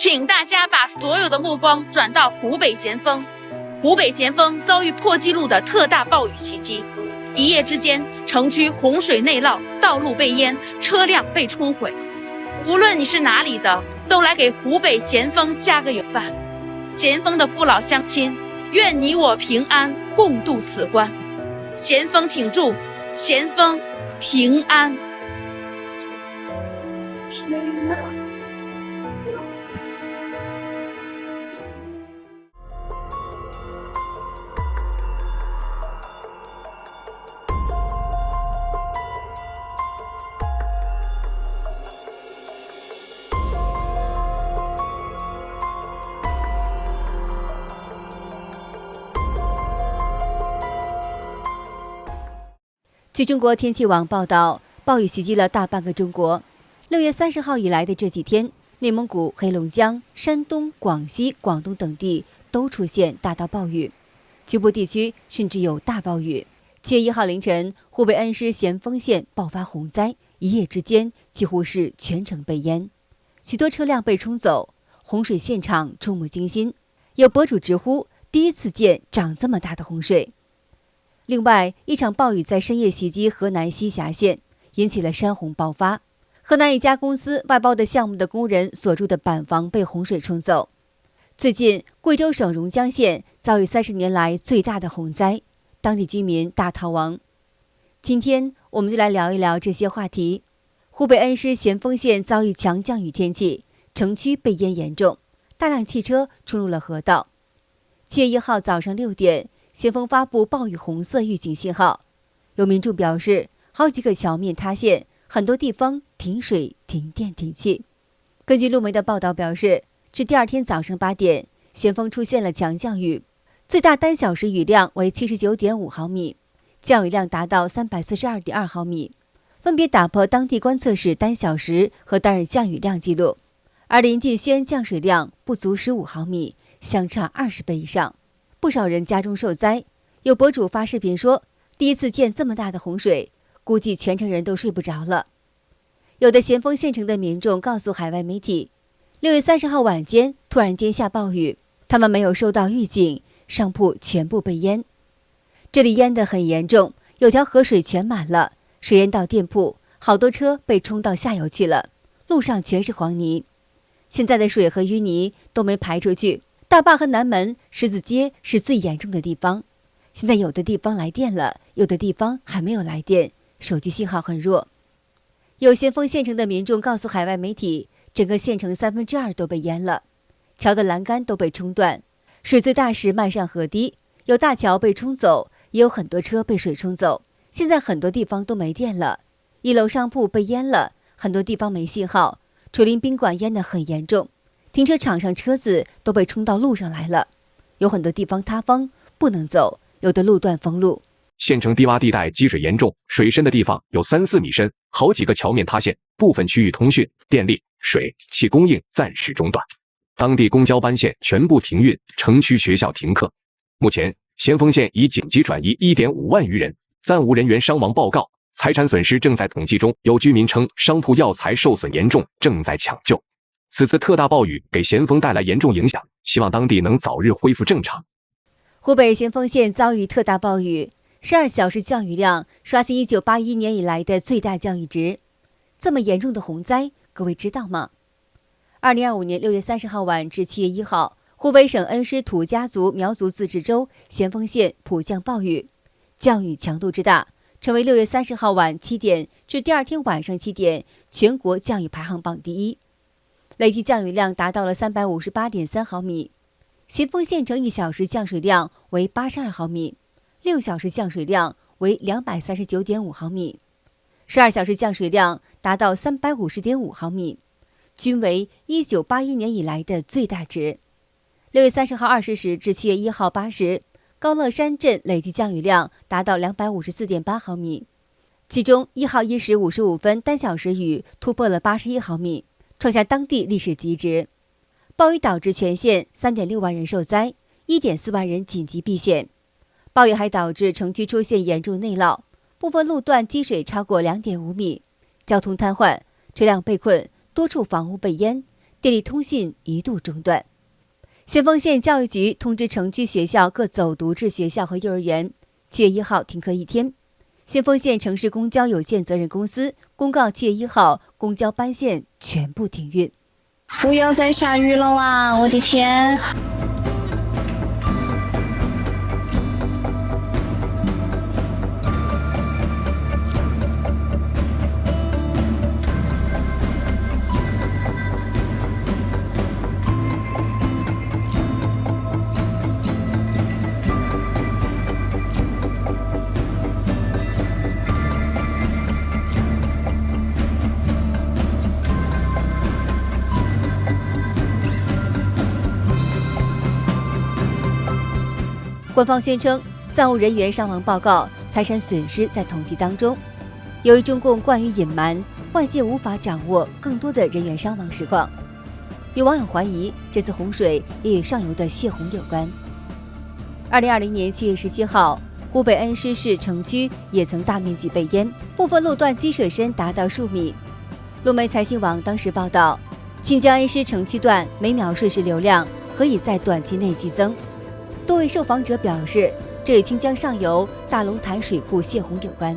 请大家把所有的目光转到湖北咸丰。湖北咸丰遭遇破纪录的特大暴雨袭击，一夜之间，城区洪水内涝，道路被淹，车辆被冲毁。无论你是哪里的，都来给湖北咸丰加个油吧！咸丰的父老乡亲，愿你我平安，共度此关。咸丰挺住，咸丰平安。天哪！据中国天气网报道，暴雨袭击了大半个中国。6月30号以来的这几天，内蒙古、黑龙江、山东、广西、广东等地都出现大到暴雨，局部地区甚至有大暴雨。7月1号凌晨，湖北恩施咸丰县爆发洪灾，一夜之间几乎是全城被淹，许多车辆被冲走，洪水现场触目惊心。有博主直呼第一次见长这么大的洪水。另外，一场暴雨在深夜袭击河南西峡县，引起了山洪爆发。河南一家公司外包的项目的工人所住的板房被洪水冲走。最近，贵州省榕江县遭遇30年来最大的洪灾，当地居民大逃亡。今天，我们就来聊一聊这些话题。湖北恩施咸丰县遭遇强降雨天气，城区被淹严重，大量汽车冲入了河道。7月1号早上6点，咸丰发布暴雨红色预警信号，有民众表示，好几个桥面塌陷，很多地方停水、停电、停气。根据路媒的报道表示，至第二天早上8点，咸丰出现了强降雨，最大单小时雨量为79.5毫米，降雨量达到342.2毫米，分别打破当地观测史单小时和单日降雨量记录。而临近宣降水量不足15毫米，相差20倍以上。不少人家中受灾，有博主发视频说，第一次见这么大的洪水，估计全城人都睡不着了。有的咸丰县城的民众告诉海外媒体，6月30号晚间突然间下暴雨，他们没有收到预警，商铺全部被淹。这里淹得很严重，有条河水全满了，水淹到店铺，好多车被冲到下游去了，路上全是黄泥。现在的水和淤泥都没排出去。大坝和南门、十字街是最严重的地方，现在有的地方来电了，有的地方还没有来电，手机信号很弱。有咸丰县城的民众告诉海外媒体，整个县城2/3都被淹了，桥的栏杆都被冲断，水最大时漫上河堤，有大桥被冲走，也有很多车被水冲走。现在很多地方都没电了，1楼商铺被淹了，很多地方没信号，楚林宾馆淹得很严重，停车场上车子都被冲到路上来了，有很多地方塌方不能走，有的路段封路。县城低洼地带积水严重，水深的地方有3-4米深，好几个桥面塌陷，部分区域通讯、电力、水、气供应暂时中断，当地公交班线全部停运，城区学校停课。目前，咸丰县已紧急转移1.5万余人，暂无人员伤亡报告，财产损失正在统计中。有居民称，商铺药材受损严重，正在抢救。此次特大暴雨给咸丰带来严重影响，希望当地能早日恢复正常。湖北咸丰县遭遇特大暴雨，12小时降雨量刷新1981年以来的最大降雨值。这么严重的洪灾，各位知道吗？2025年6月30号晚至7月1号，湖北省恩施土家族苗族自治州咸丰县普降暴雨，降雨强度之大，成为6月30号晚7点至第二天晚上7点全国降雨排行榜第一。累计降雨量达到了358.3毫米，咸丰县城1小时降水量为82毫米，6小时降水量为239.5毫米，12小时降水量达到350.5毫米，均为1981年以来的最大值。6月30号20时至7月1号8时，高乐山镇累计降雨量达到254.8毫米，其中1号1时55分单小时雨突破了81毫米，创下当地历史极值。暴雨导致全县3.6万人受灾，1.4万人紧急避险。暴雨还导致城区出现严重内涝，部分路段积水超过2.5米，交通瘫痪，车辆被困，多处房屋被淹，电力通信一度中断。咸丰县教育局通知城区学校各走读制学校和幼儿园7月1号停课1天。咸丰县城市公交有限责任公司公告7月1号公交班线全部停运。不要再下雨了哇！我的天！官方宣称，造物人员伤亡报告、财产损失在统计当中。由于中共惯于隐瞒，外界无法掌握更多的人员伤亡实况。有网友怀疑，这次洪水也与上游的泄洪有关。2020年7月17号，湖北恩施市城区也曾大面积被淹，部分路段积水深达到数米。路媒财新网当时报道，新疆恩施城区段每秒水势流量何以在短期内激增？多位受访者表示，这与清江上游大龙潭水库泄洪有关。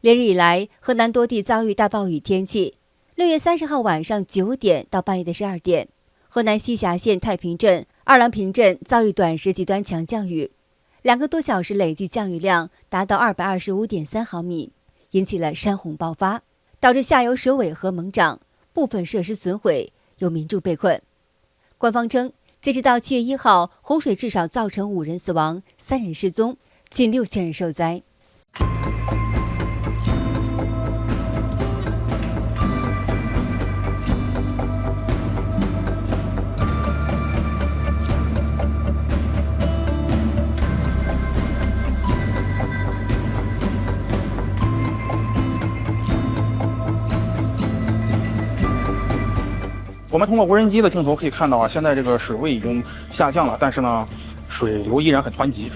连日以来，河南多地遭遇大暴雨天气。6月30号晚上9点到半夜的12点，河南西峡县太平镇、二郎坪镇遭遇短时极端强降雨，2个多小时累计降雨量达到225.3毫米，引起了山洪爆发，导致下游首尾河猛涨，部分设施损毁，有民众被困。官方称，截止到7月1号，洪水至少造成5人死亡，3人失踪，近6000人受灾。我们通过无人机的镜头可以看到现在这个水位已经下降了，但是呢，水流依然很湍急。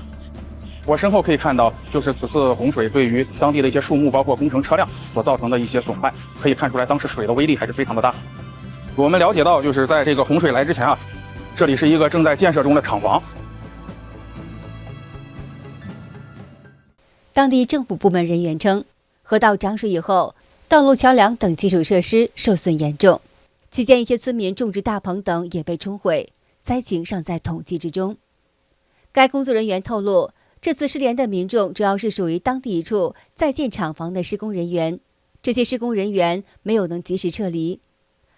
我身后可以看到，就是此次洪水对于当地的一些树木，包括工程车辆所造成的一些损害，可以看出来当时水的威力还是非常的大。我们了解到，就是在这个洪水来之前啊，这里是一个正在建设中的厂房。当地政府部门人员称，河道涨水以后，道路、桥梁等基础设施受损严重。期间，一些村民种植大棚等也被冲毁，灾情尚在统计之中。该工作人员透露，这次失联的民众主要是属于当地一处在建厂房的施工人员，这些施工人员没有能及时撤离。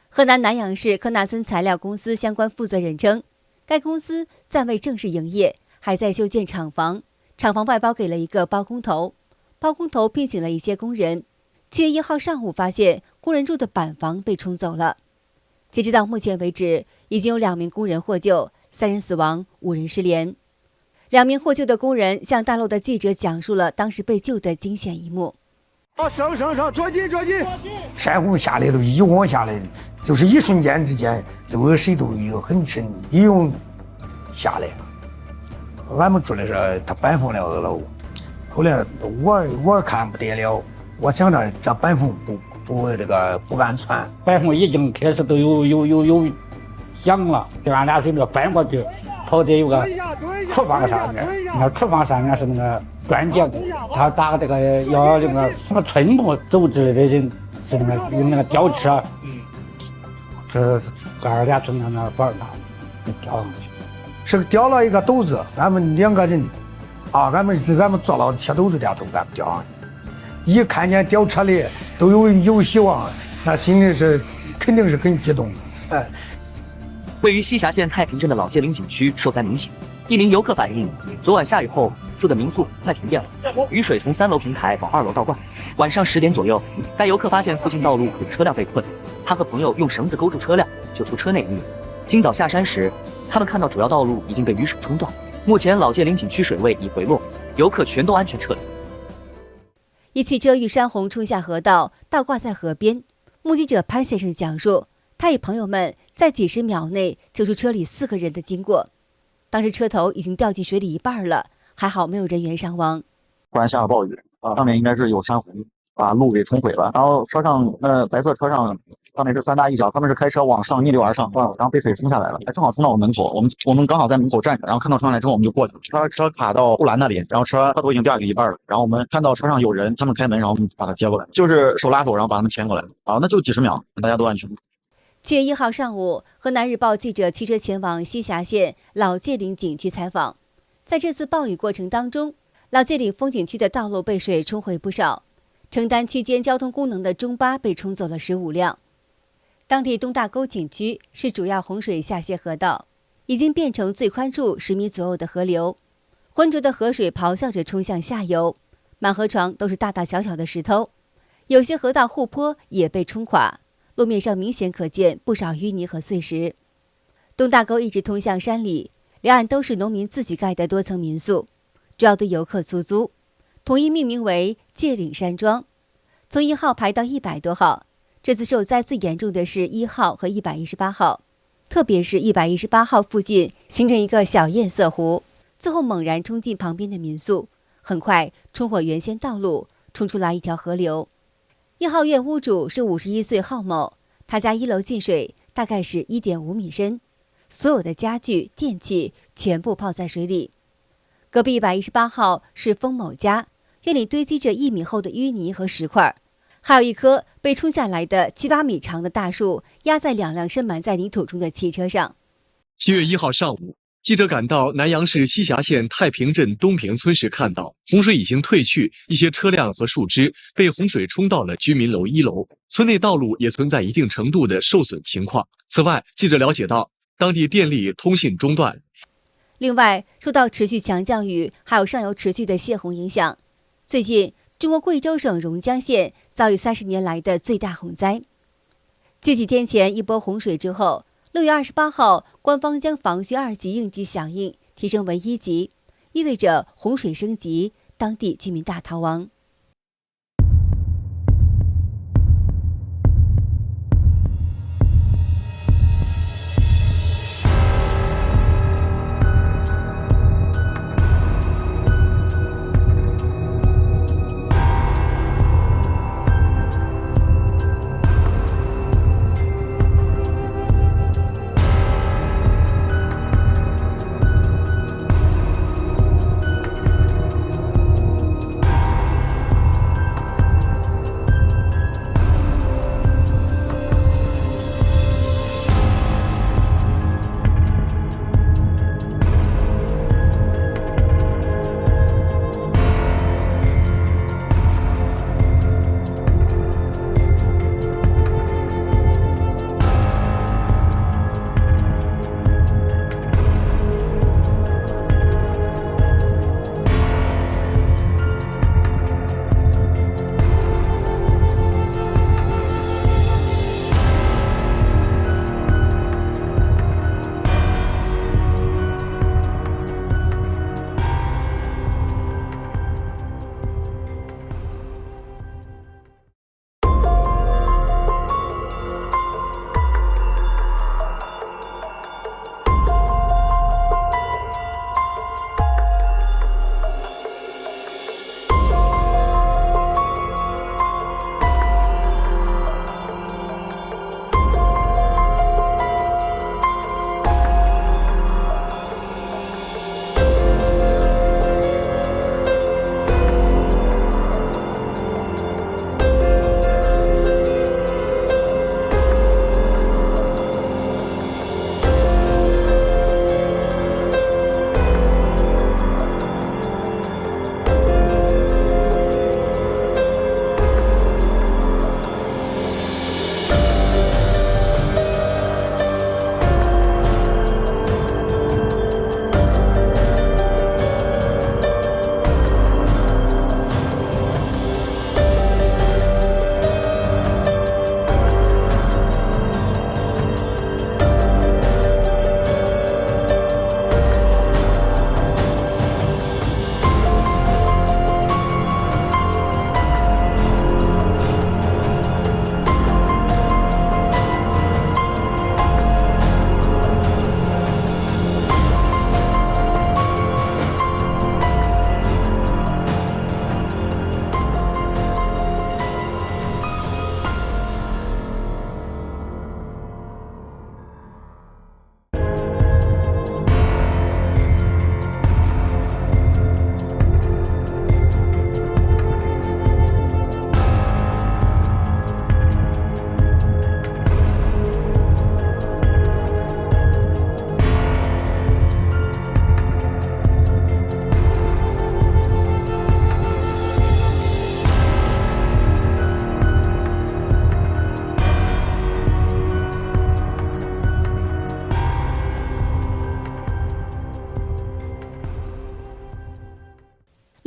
河南南阳市科纳森材料公司相关负责人称，该公司暂未正式营业，还在修建厂房，厂房外包给了一个包工头，包工头聘请了一些工人。7月1号上午发现工人住的板房被冲走了。截止到目前为止，已经有2名工人获救，3人死亡，5人失联。2名获救的工人向大陆的记者讲述了当时被救的惊险一幕。上，着急！山洪下来都一往下来，就是一瞬间之间，这个水都有很深，一涌下来了。俺们住的是他板缝了楼，后来我看不得了，我想着这板缝不安全，板缝已经开始都有响了，就俺俩就那个翻过去，跑在有个厨房上面，那厨房上面是那个砖墙，他打这个要这个什么春木走之类的人是那个用那个吊车，是哥俩从那房上吊上去，是吊了一个斗子，俺们2个人俺们坐到铁斗子里头，俺们吊上去。一看见吊车里都有希望，那心里是肯定是很激动。位于西峡县太平镇的老界岭景区受灾明显，一名游客反映，昨晚下雨后住的民宿快停电了，雨水从3楼平台往2楼倒灌。晚上10点左右，该游客发现附近道路有车辆被困，他和朋友用绳子勾住车辆，救出车内人员。今早下山时，他们看到主要道路已经被雨水冲断，目前老界岭景区水位已回落，游客全都安全撤离。一汽车遇山洪冲下河道，倒挂在河边。目击者潘先生讲述，他与朋友们在几十秒内救出车里4个人的经过。当时车头已经掉进水里一半了，还好没有人员伤亡。突然下了暴雨，上面应该是有山洪，把路给冲毁了。然后车上白色车上上面是3大一小，他们是开车往上逆流而上，然后被水冲下来了，正好冲到我门口，我们刚好在门口站着，然后看到冲上来之后我们就过去了。车卡到护栏那里，然后车都已经掉一半了，然后我们看到车上有人，他们开门，然后我们把他接过来，就是手拉手，然后把他们牵过来，那就几十秒，大家都安全。7月1号上午，河南日报记者骑车前往西峡县老界岭景区采访。在这次暴雨过程当中，老界岭风景区的道路被水冲毁不少，承担区间交通功能的中巴被冲走了15辆。当地东大沟景区是主要洪水下泄河道，已经变成最宽处10米左右的河流，浑浊的河水咆哮着冲向下游，满河床都是大大小小的石头，有些河道护坡也被冲垮，路面上明显可见不少淤泥和碎石。东大沟一直通向山里，两岸都是农民自己盖的多层民宿，主要对游客出租，统一命名为界岭山庄。从1号排到100多号，这次受灾最严重的是1号和118号，特别是118号附近形成一个小堰塞湖，最后猛然冲进旁边的民宿，很快冲毁原先道路，冲出来一条河流。1号院屋主是51岁郝某，他家1楼进水大概是1.5米深，所有的家具电器全部泡在水里。隔壁118号是封某家，院里堆积着1米厚的淤泥和石块，还有一棵被冲下来的7、8米长的大树压在2辆深埋在泥土中的汽车上。7月1号上午，记者赶到南阳市西峡县太平镇东平村时，看到洪水已经退去，一些车辆和树枝被洪水冲到了居民楼1楼，村内道路也存在一定程度的受损情况。此外，记者了解到，当地电力、通信中断。另外，受到持续强降雨，还有上游持续的泄洪影响，最近中国贵州省榕江县遭遇30年来的最大洪灾。继几天前一波洪水之后，6月28号，官方将防汛2级应急响应提升为1级，意味着洪水升级，当地居民大逃亡。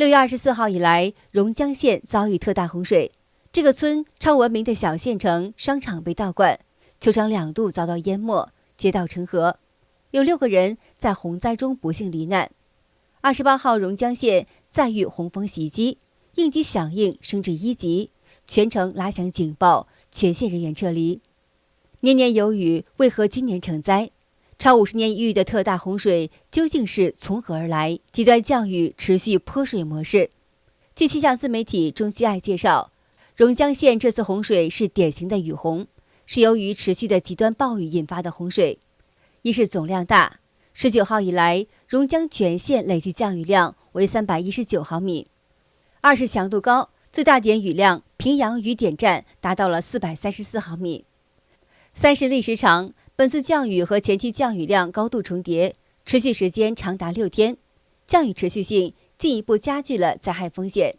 6月24号以来，榕江县遭遇特大洪水，这个村超文明的小县城商场被倒灌，球场2度遭到淹没，街道成河，有6个人在洪灾中不幸罹难。28号，榕江县再遇洪峰袭击，应急响应升至1级，全城拉响警报，全县人员撤离。年年有雨，为何今年成灾？超50年一遇的特大洪水究竟是从何而来？极端降雨持续泼水模式。据气象自媒体中西爱介绍，榕江县这次洪水是典型的雨洪，是由于持续的极端暴雨引发的洪水。一是总量大，19号以来，榕江全县累计降雨量为319毫米；二是强度高，最大点雨量平阳雨点站达到了434毫米；三是历时长，本次降雨和前期降雨量高度重叠，持续时间长达6天，降雨持续性进一步加剧了灾害风险。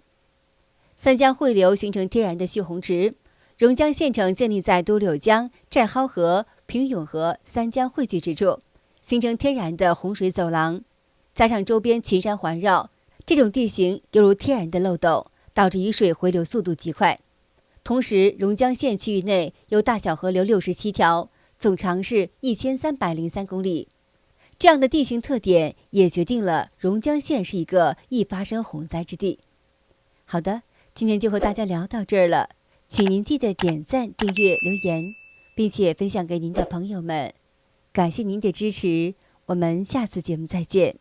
三江汇流形成天然的蓄洪池，榕江县城建立在都柳江、寨蒿河、平永河三江汇聚之处，形成天然的洪水走廊，加上周边群山环绕，这种地形犹如天然的漏斗，导致雨水回流速度极快。同时，榕江县区域内有大小河流67条，总长是1303公里。这样的地形特点也决定了榕江县是一个易发生洪灾之地。好的，今天就和大家聊到这儿了，请您记得点赞、订阅、留言，并且分享给您的朋友们。感谢您的支持，我们下次节目再见。